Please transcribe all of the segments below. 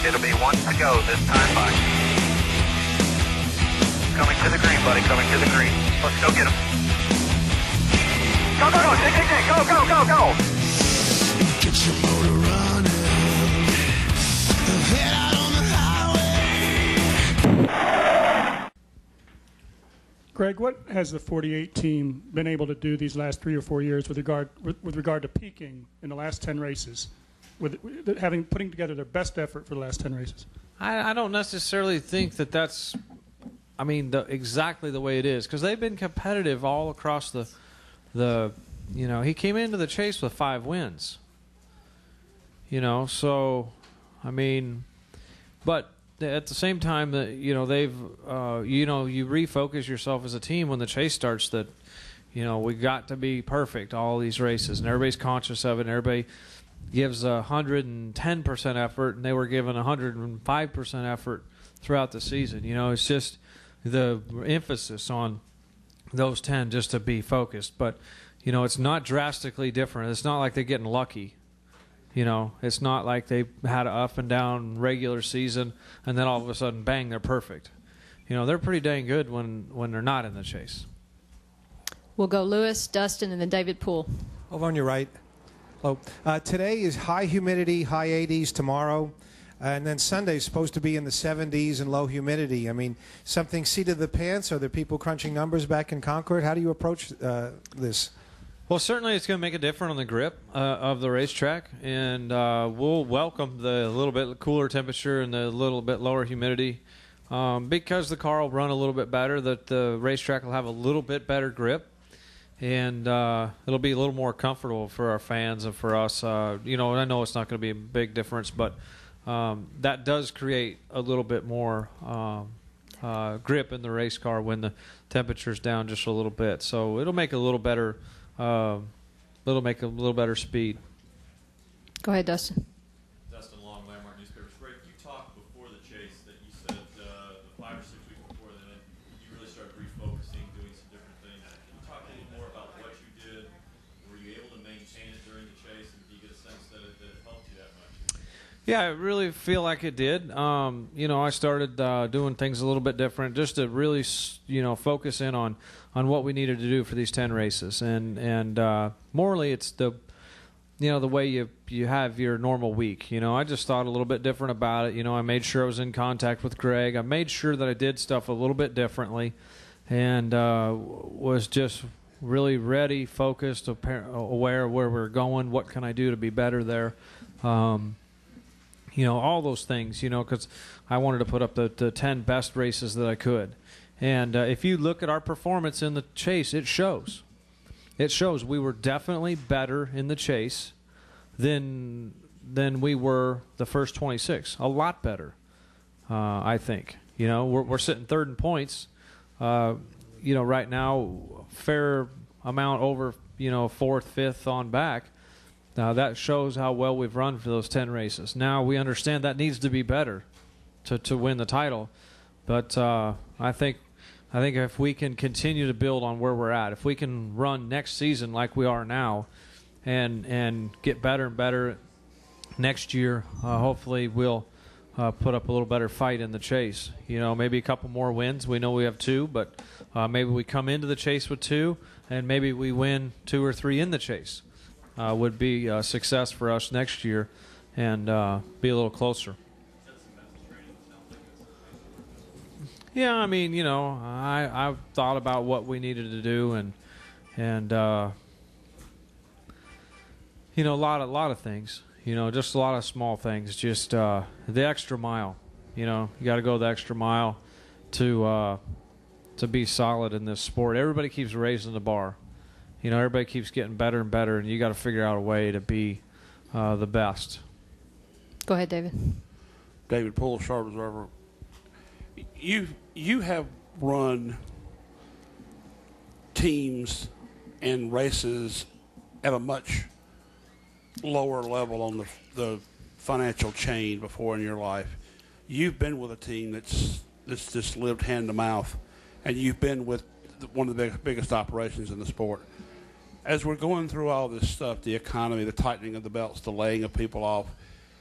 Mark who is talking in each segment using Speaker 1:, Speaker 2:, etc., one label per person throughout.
Speaker 1: It'll be 1 to go this time by. Coming to the green, buddy. Coming to the green. Let's go get him. Go, go, go. Dig, dig, dig. Go, go, go, go.
Speaker 2: Get your motor running. Head out on the highway.
Speaker 3: Greg, what has the 48 team been able to do these last 3 or 4 years with regard to peaking in the last 10 races, putting together their best effort for the last 10 races?
Speaker 4: I don't necessarily think that's, exactly the way it is, because they've been competitive all across the he came into the chase with 5 wins. But at the same time, they've, you refocus yourself as a team when the chase starts that, we got to be perfect all these races, and everybody's conscious of it, and everybody gives 110% effort, and they were given 105% effort throughout the season. It's just the emphasis on those 10 just to be focused. But, it's not drastically different. It's not like they're getting lucky. It's not like they had an up and down regular season and then all of a sudden, bang, they're perfect. They're pretty dang good when they're not in the chase.
Speaker 5: We'll go Lewis, Dustin, and then David Poole.
Speaker 6: Over on your right. Hello. Today is high humidity, high 80s tomorrow. And then Sunday's supposed to be in the 70s and low humidity. Something seat of the pants? Are there people crunching numbers back in Concord? How do you approach this?
Speaker 4: Well, certainly it's going to make a difference on the grip of the racetrack, and we'll welcome the little bit cooler temperature and the little bit lower humidity because the car will run a little bit better, that the racetrack will have a little bit better grip, and it'll be a little more comfortable for our fans and for us. I know it's not going to be a big difference, but that does create a little bit more grip in the race car when the temperature's down just a little bit. So it'll make a little better speed.
Speaker 5: Go ahead, Dustin.
Speaker 7: Dustin Long, Landmark Newspapers. Greg, you talked before the chase that you said the 5 or 6 weeks before that you really started refocusing, doing some different things. Can you talk a little more about what you did? Were you able to maintain it during the chase, and do you get a sense that it helped you that much?
Speaker 4: Yeah, I really feel like it did. I started doing things a little bit different just to really, focus in on what we needed to do for these 10 races. And morally, it's the way you have your normal week. I just thought a little bit different about it. I made sure I was in contact with Greg. I made sure that I did stuff a little bit differently and was just really ready, focused, aware of where we're going, what can I do to be better there. All those things, because I wanted to put up the 10 best races that I could. And if you look at our performance in the chase, it shows. It shows we were definitely better in the chase than we were the first 26. A lot better, I think. We're sitting third in points. Right now, fair amount over, fourth, fifth on back. That shows how well we've run for those 10 races. Now we understand that needs to be better to win the title, but I think if we can continue to build on where we're at, if we can run next season like we are now, and get better and better next year, hopefully we'll put up a little better fight in the chase. Maybe a couple more wins. We know we have 2, but maybe we come into the chase with 2, and maybe we win 2 or 3 in the chase. Would be a success for us next year and be a little closer. Yeah, I've thought about what we needed to do and a lot of things, just a lot of small things, just the extra mile. You got to go the extra mile to be solid in this sport. Everybody keeps raising the bar. Everybody keeps getting better and better, and you got to figure out a way to be the best.
Speaker 5: Go ahead, David.
Speaker 8: David Poole, Charlotte Observer. You have run teams and races at a much lower level on the financial chain before in your life. You've been with a team that's just lived hand to mouth, and you've been with one of the biggest operations in the sport. As we're going through all this stuff, the economy, the tightening of the belts, the laying of people off,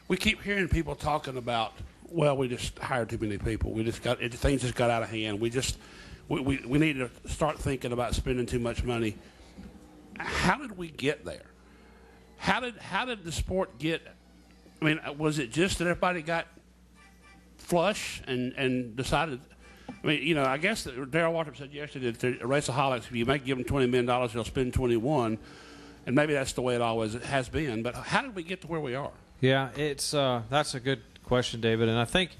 Speaker 8: we keep hearing people talking about Well, we just hired too many people. Things just got out of hand. We need to start thinking about spending too much money. How did we get there? How did the sport get? I mean, was it just that everybody got flush and decided? I mean, I guess Darrell Waltrip said yesterday that the raceaholics, if you give them $20 million, they'll spend 21, and maybe that's the way it always has been. But how did we get to where we are?
Speaker 4: Yeah, it's that's a good question, David, and I think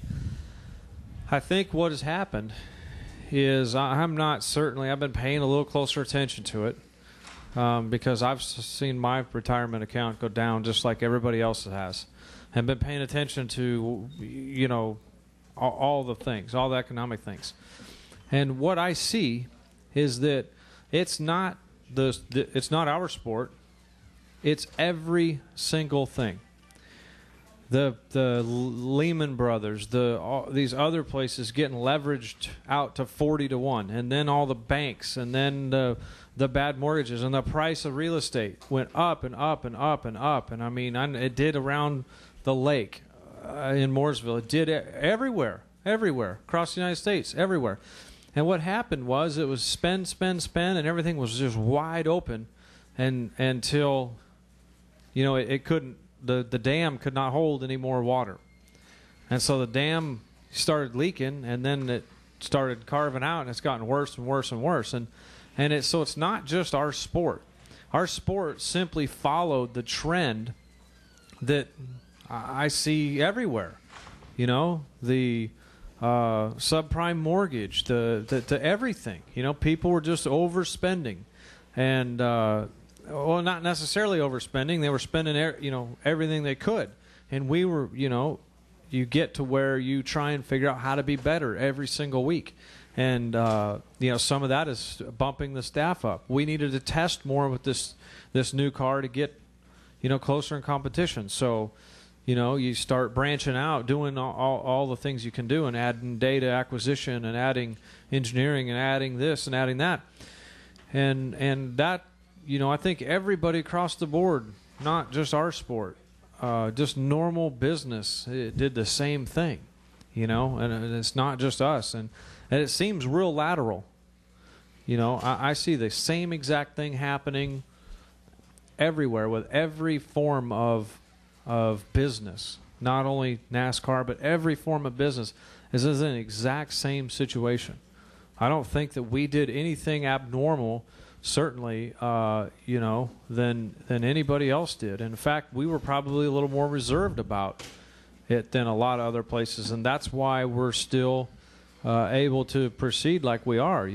Speaker 4: what has happened is I've been paying a little closer attention to it because I've seen my retirement account go down just like everybody else has. I've been paying attention to all the things, all the economic things, and what I see is that it's not it's not our sport, it's every single thing. The Lehman Brothers, these other places getting leveraged out to 40-1, and then all the banks, and then the bad mortgages, and the price of real estate went up and up and up and up. And I mean, it did around the lake in Mooresville. It did everywhere across the United States, everywhere. And what happened was it was spend, and everything was just wide open, and until it couldn't. The dam could not hold any more water, and so the dam started leaking, and then it started carving out, and it's gotten worse and worse and worse. And so it's not just our sport. Our sport simply followed the trend that I see everywhere. The subprime mortgage, the everything. People were just overspending, and. Well, not necessarily overspending. They were spending, everything they could, and we were, you get to where you try and figure out how to be better every single week, and some of that is bumping the staff up. We needed to test more with this new car to get, closer in competition. So, you start branching out, doing all the things you can do, and adding data acquisition, and adding engineering, and adding this and adding that, and that. I think everybody across the board, not just our sport, just normal business, it did the same thing, and it's not just us. And it seems real lateral. I see the same exact thing happening everywhere with every form of business, not only NASCAR, but every form of business is in the exact same situation. I don't think that we did anything abnormal, certainly, than anybody else did. In fact, we were probably a little more reserved about it than a lot of other places, and that's why we're still able to proceed like we are.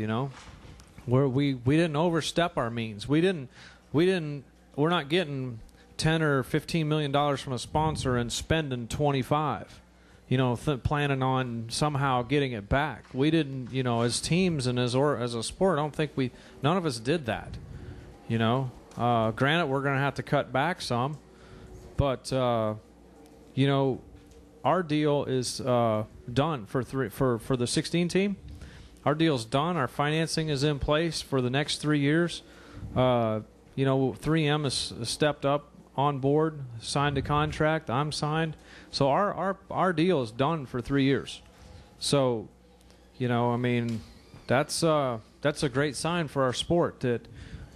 Speaker 4: Where we didn't overstep our means. We're not getting $10 or $15 million from a sponsor and spending 25. Planning on somehow getting it back. We didn't, as teams and as a sport, I don't think none of us did that. Granted, we're going to have to cut back some, but our deal is done for the 16 team. Our deal's done. Our financing is in place for the next 3 years. 3M has stepped up on board, signed a contract. I'm signed. So our deal is done for 3 years. So, that's a great sign for our sport that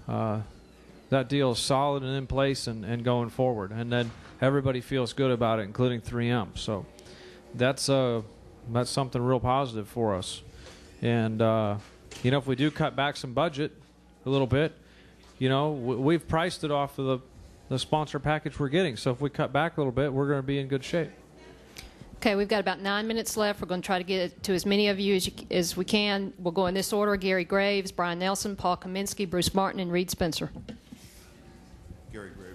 Speaker 4: that deal is solid and in place and going forward. And then everybody feels good about it, including 3M. So that's something real positive for us. And if we do cut back some budget a little bit, we've priced it off of the sponsor package we're getting. So if we cut back a little bit, we're going to be in good shape.
Speaker 5: Okay, we've got about 9 minutes left. We're going to try to get to as many of you as we can. We'll go in this order: Gary Graves, Brian Nelson, Paul Kaminsky, Bruce Martin, and Reed Spencer.
Speaker 9: Gary Graves.